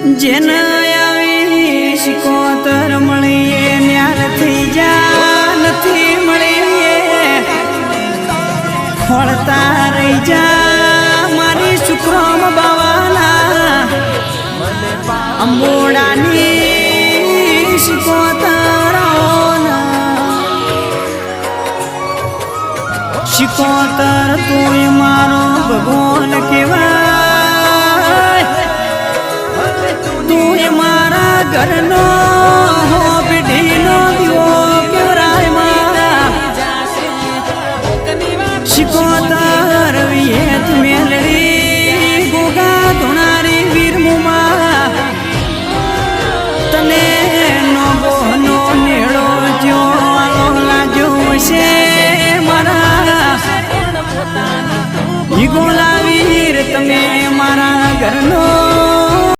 જેન આવી શિકોતર મળીએ ન્યાર થઈ જા નથી મળીએ ખોળતા રહી જા મારી શુક્રમ બાવાના અંબોડાની શિકોતર શિકોતર તું મારો ભગવાન કેવાય તું મારા ઘરનો પેઢીનો દીવો કેવરાય મારા શિકોતર વિયેત મેલડી ગોગા ધોણારી વીરમુમાં તને નો બોનો નેડો જો લાજો છે મારા ગોલા વીર તમે મારા ઘરનો